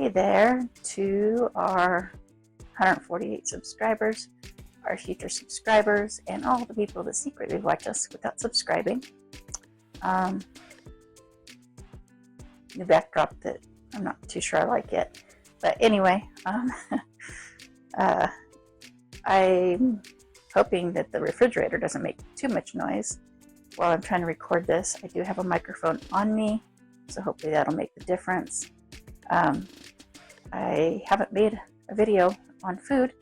Hey there to our 148 subscribers, our future subscribers, and all the people that secretly watch us without subscribing. New backdrop that I'm not too sure I like yet. But anyway, I'm hoping that the refrigerator doesn't make too much noise while I'm trying to record this. I do have a microphone on me, so hopefully that'll make the difference. I haven't made a video on food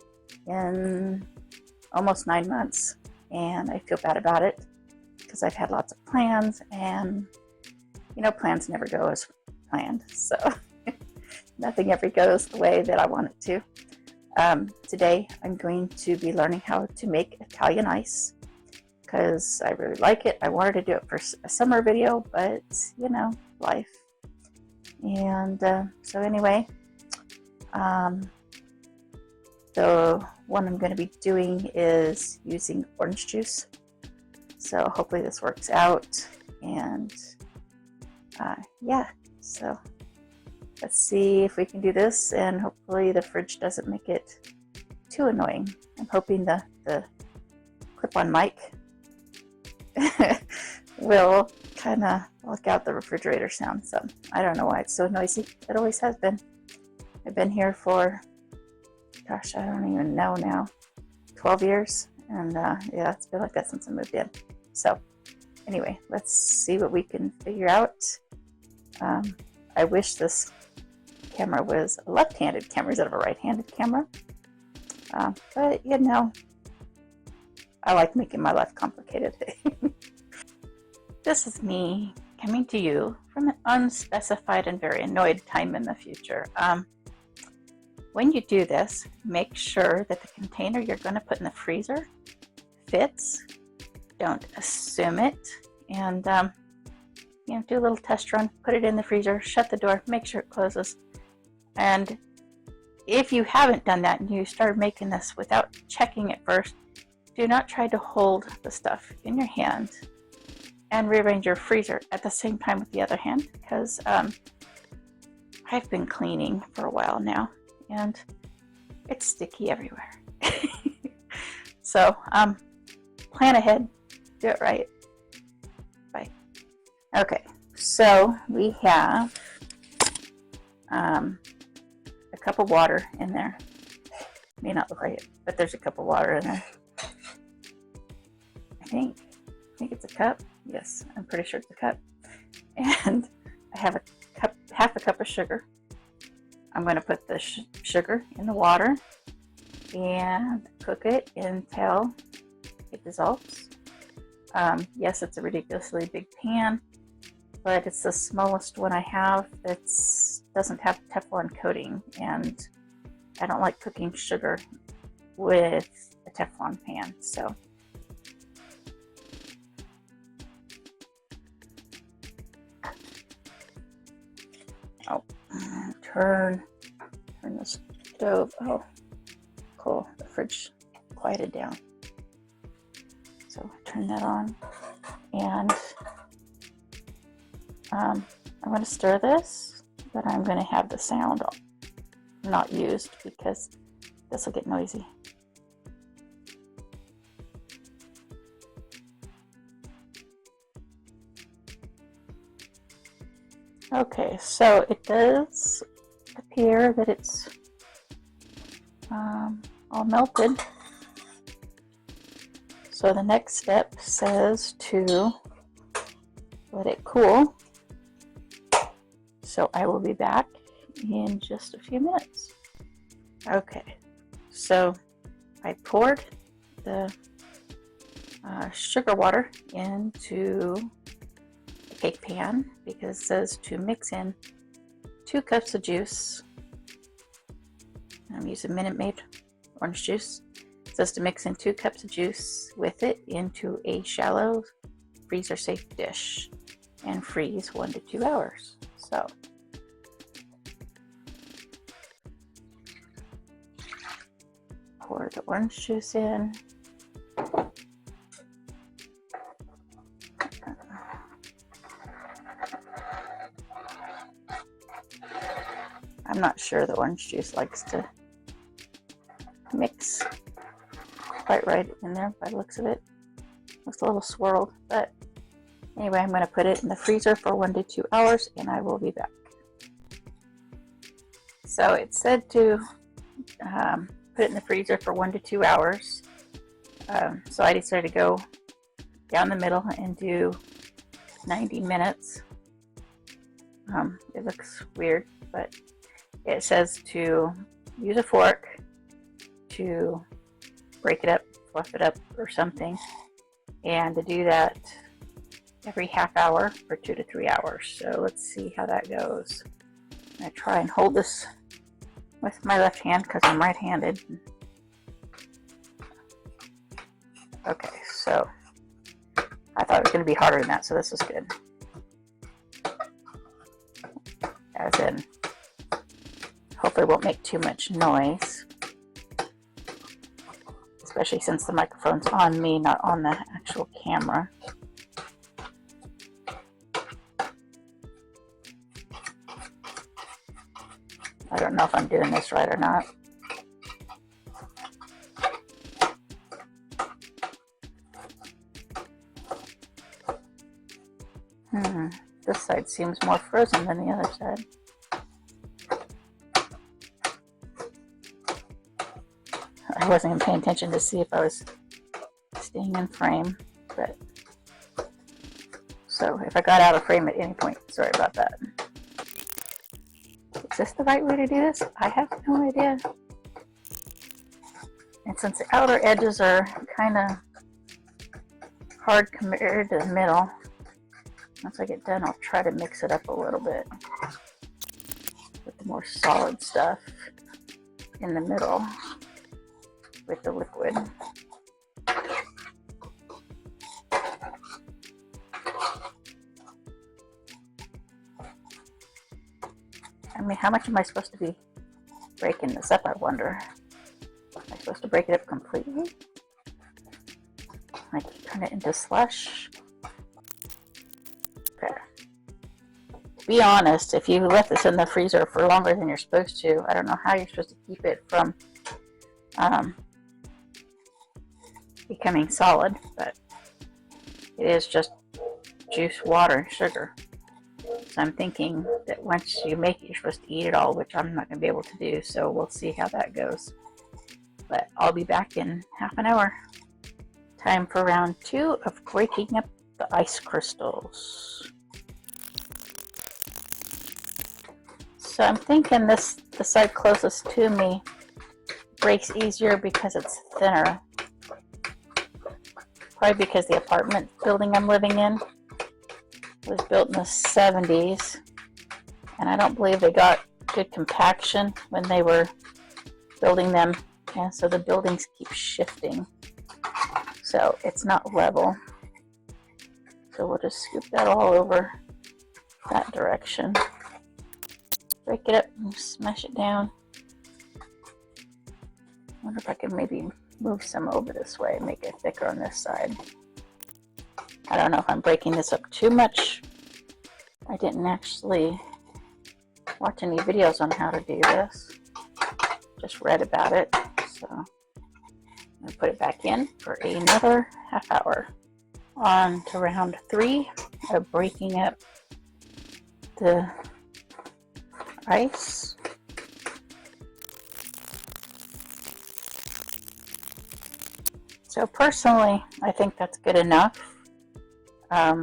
in almost 9 months, and I feel bad about it because I've had lots of plans, and you know, plans never go as planned, so nothing ever goes the way that I want it to. Today I'm going to be learning how to make Italian ice because I really like it. I wanted to do it for a summer video, but you know, life. And so anyway, the one I'm going to be doing is using orange juice. So hopefully this works out. And yeah, so let's see if we can do this, and hopefully the fridge doesn't make it too annoying. I'm hoping the clip-on mic will kind of block out the refrigerator sound. So I don't know why it's so noisy. It always has been. I've been here for, gosh, I don't even know now, 12 years. And yeah, it's been like that since I moved in. So anyway, let's see what we can figure out. I wish this camera was a left-handed camera instead of a right-handed camera. But you know, I like making my life complicated. This is me coming to you from an unspecified and very annoyed time in the future. When you do this, make sure that the container you're going to put in the freezer fits. Don't assume it. And you know, do a little test run, put it in the freezer, shut the door, make sure it closes. And if you haven't done that and you started making this without checking it first, do not try to hold the stuff in your hand and rearrange your freezer at the same time with the other hand, because I've been cleaning for a while now and it's sticky everywhere. So plan ahead, do it right. Bye. Okay, so we have a cup of water in there. May not look like it, but there's a cup of water in there. I think it's a cup. Yes, I'm pretty sure it's a cup. And I have a cup, half a cup of sugar. I'm going to put the sugar in the water and cook it until it dissolves. Yes, it's a ridiculously big pan, but it's the smallest one I have that doesn't have Teflon coating, and I don't like cooking sugar with a Teflon pan. So turn the stove. Oh, cool. The fridge quieted down. So turn that on, and I'm going to stir this, but I'm going to have the sound not used because this will get noisy. Okay, so it does appear that it's all melted. So the next step says to let it cool. So I will be back in just a few minutes. Okay, so I poured the sugar water into a cake pan because it says to mix in 2 cups of juice. I'm using Minute Maid orange juice. It says to mix in 2 cups of juice with it into a shallow freezer safe dish and freeze 1 to 2 hours. So pour the orange juice in. I'm not sure the orange juice likes to mix quite right in there by the looks of it. Looks a little swirled, but anyway, I'm going to put it in the freezer for 1 to 2 hours and I will be back. So it said to put it in the freezer for 1 to 2 hours. So I decided to go down the middle and do 90 minutes. It looks weird, but it says to use a fork to break it up, fluff it up or something, and to do that every half hour for 2 to 3 hours. So let's see how that goes. I'm going to try and hold this with my left hand because I'm right-handed. Okay, so I thought it was going to be harder than that, so this is good. As in, hopefully it won't make too much noise, especially since the microphone's on me, not on the actual camera. I don't know if I'm doing this right or not. This side seems more frozen than the other side. I wasn't even paying attention to see if I was staying in frame, but so if I got out of frame at any point, sorry about that. Is this the right way to do this? I have no idea. And since the outer edges are kind of hard compared to the middle, once I get done, I'll try to mix it up a little bit with the more solid stuff in the middle with the liquid. I mean, how much am I supposed to be breaking this up, I wonder? Am I supposed to break it up completely? Like turn it into slush? Okay. To be honest, if you left this in the freezer for longer than you're supposed to, I don't know how you're supposed to keep it from becoming solid, but it is just juice, water, sugar. So I'm thinking that once you make it, you're supposed to eat it all, which I'm not going to be able to do, so we'll see how that goes. But I'll be back in half an hour. Time for round 2 of breaking up the ice crystals. So I'm thinking the side closest to me breaks easier because it's thinner. Probably because the apartment building I'm living in was built in the 70s, and I don't believe they got good compaction when they were building them, and so the buildings keep shifting, so it's not level. So we'll just scoop that all over that direction, break it up and smash it down. I wonder if I could maybe move some over this way, make it thicker on this side. I don't know if I'm breaking this up too much. I didn't actually watch any videos on how to do this. Just read about it. So I'm going to put it back in for another half hour. On to round 3 of breaking up the ice. So personally, I think that's good enough. I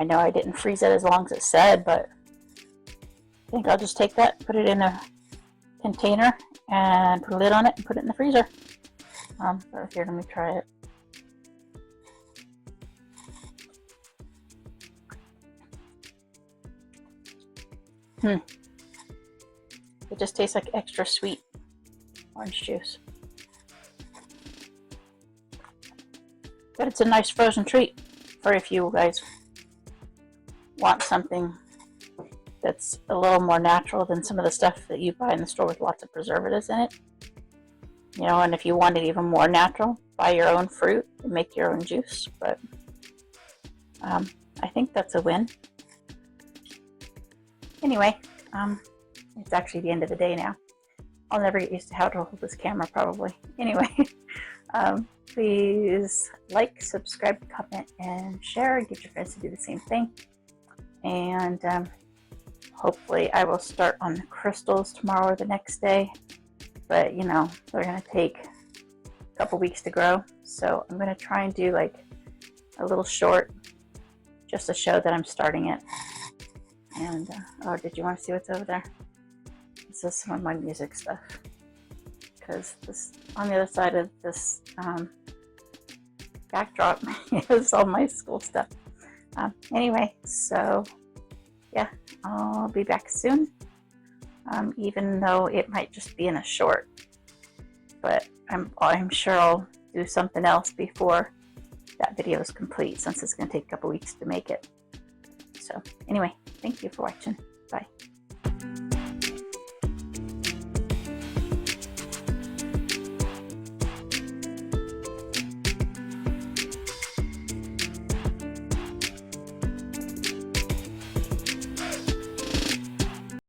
know I didn't freeze it as long as it said, but I think I'll just take that, put it in a container, and put a lid on it and put it in the freezer. Here, let me try it. It just tastes like extra sweet orange juice. But it's a nice frozen treat for if you guys want something that's a little more natural than some of the stuff that you buy in the store with lots of preservatives in it. You know, and if you want it even more natural, buy your own fruit and make your own juice. But I think that's a win. Anyway, It's actually the end of the day now. I'll never get used to how to hold this camera probably. Anyway, please like, subscribe, comment, and share. Get your friends to do the same thing. And hopefully I will start on the crystals tomorrow or the next day. But you know, they're going to take a couple weeks to grow. So I'm going to try and do like a little short just to show that I'm starting it. And oh, did you want to see what's over there? This is some of my music stuff, because this on the other side of this backdrop is all my school stuff. Anyway, so yeah, I'll be back soon, even though it might just be in a short, but I'm sure I'll do something else before that video is complete, since it's going to take a couple weeks to make it. So anyway, thank you for watching.